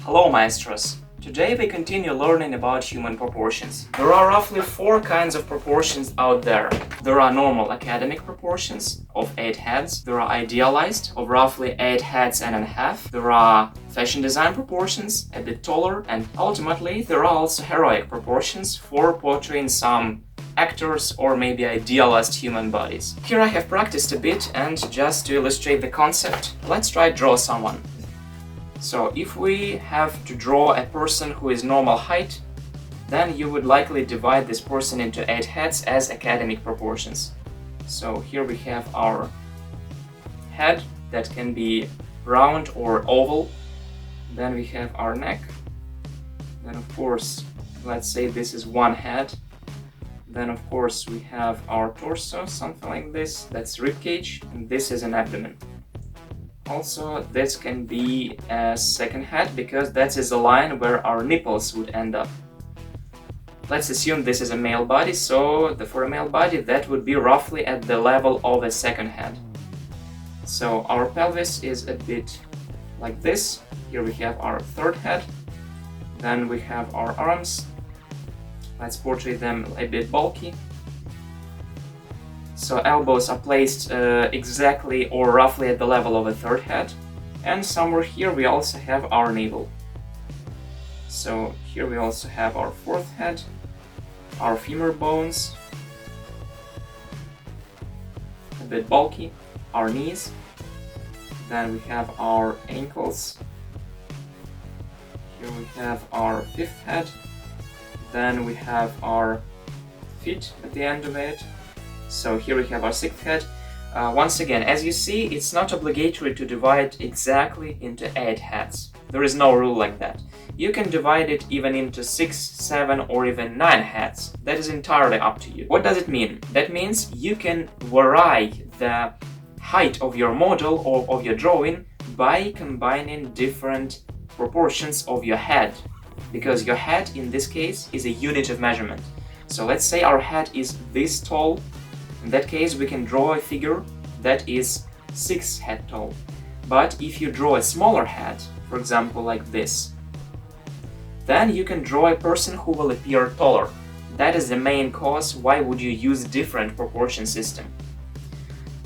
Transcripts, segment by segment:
Hello, maestros! Today we continue learning about human proportions. There are roughly 4 kinds of proportions out there. There are normal academic proportions of 8 heads. There are idealized of roughly 8 heads and a half. There are fashion design proportions, a bit taller, and ultimately there are also heroic proportions for portraying some actors or maybe idealized human bodies. Here I have practiced a bit, and just to illustrate the concept, let's try draw someone. So if we have to draw a person who is normal height, then you would likely divide this person into 8 heads as academic proportions. So here we have our head that can be round or oval. Then we have our neck. Then of course, let's say this is one head. Then of course we have our torso, something like this, that's ribcage, and this is an abdomen. Also, this can be a second head because that is a line where our nipples would end up. Let's assume this is a male body, so for a male body that would be roughly at the level of a second head. So our pelvis is a bit like this. Here we have our third head. Then we have our arms. Let's portray them a bit bulky. So elbows are placed exactly or roughly at the level of a third head. And somewhere here we also have our navel. So here we also have our fourth head, our femur bones, a bit bulky, our knees. Then we have our ankles. Here we have our fifth head. Then we have our feet at the end of it. So here we have our sixth head. Once again, as you see, it's not obligatory to divide exactly into 8 heads. There is no rule like that. You can divide it even into 6, 7 or even 9 heads. That is entirely up to you. What does it mean? That means you can vary the height of your model or of your drawing by combining different proportions of your head. Because your head, in this case, is a unit of measurement. So let's say our head is this tall. In that case, we can draw a figure that is 6 head tall. But if you draw a smaller head, for example like this, then you can draw a person who will appear taller. That is the main cause why would you use different proportion system.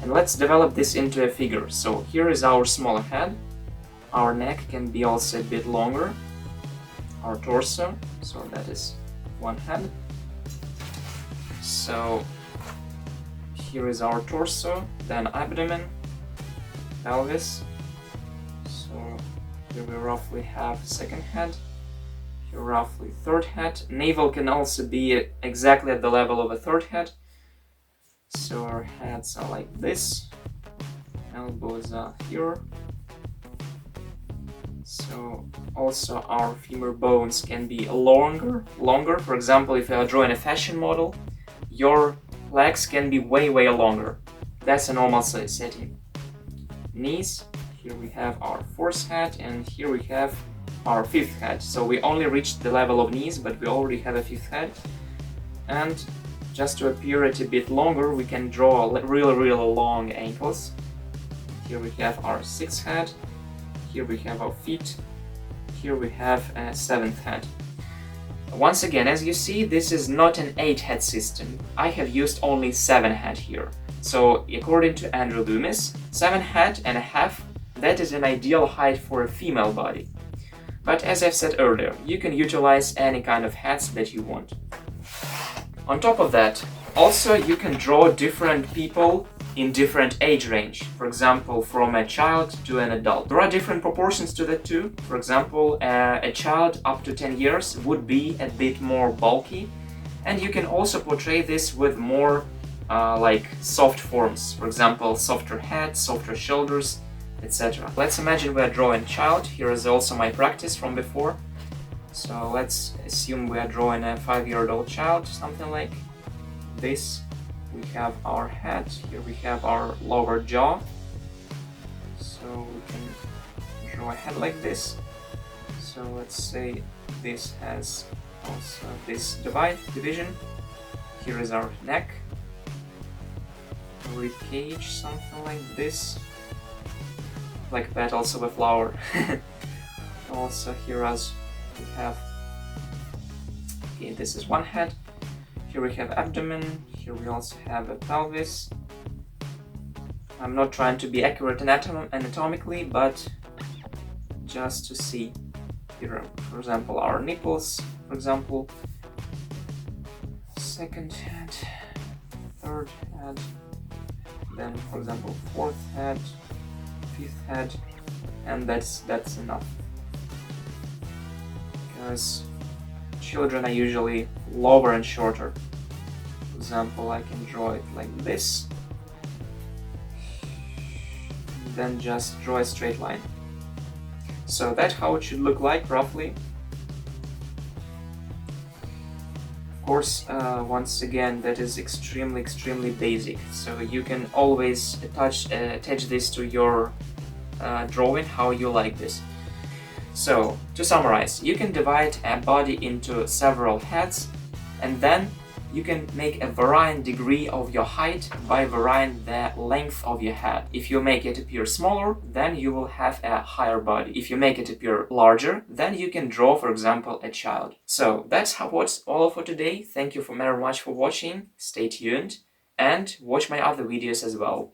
And let's develop this into a figure. So here is our smaller head. Our neck can be also a bit longer. Our torso, so that is one head. So here is our torso, then abdomen, pelvis. So here we roughly have second head, here roughly third head. Navel can also be exactly at the level of a third head. So our heads are like this, elbows are here. So also our femur bones can be longer. For example, if you are drawing a fashion model, your legs can be way longer. That's a normal setting. Knees, here we have our fourth head, and here we have our fifth head. So we only reached the level of knees, but we already have a fifth head. And just to appear it a bit longer, we can draw really long ankles. Here we have our sixth head. Here we have our feet. Here we have a seventh head. Once again, as you see, this is not an 8 head system. I have used only 7 head here. So according to Andrew Loomis, 7 head and a half, that is an ideal height for a female body. But as I've said earlier, you can utilize any kind of heads that you want. On top of that, also you can draw different people in different age range. For example, from a child to an adult. There are different proportions to that too. For example, a child up to 10 years would be a bit more bulky, and you can also portray this with more like soft forms. For example, softer head, softer shoulders, etc. Let's imagine we are drawing a child. Here is also my practice from before. So let's assume we are drawing a 5-year-old child, something like this. We have our head, here we have our lower jaw. So we can draw a head like this. So let's say this has also this division. Here is our neck, rib cage, something like this. Like petals of a flower. Also here as we have, okay, this is one head. Here we have abdomen. Here we also have a pelvis. I'm not trying to be accurate anatomically, but just to see. Here, for example, our nipples, for example, second head, third head, then for example fourth head, fifth head, and that's enough. Because children are usually lower and shorter. For example, I can draw it like this, and then just draw a straight line. So that's how it should look like roughly. Of course, once again, that is extremely basic. So you can always attach this to your drawing how you like this. So to summarize, you can divide a body into several heads, and then you can make a varying degree of your height by varying the length of your head. If you make it appear smaller, then you will have a higher body. If you make it appear larger, then you can draw, for example, a child. So that's what's all for today. Thank you very much for watching. Stay tuned and watch my other videos as well.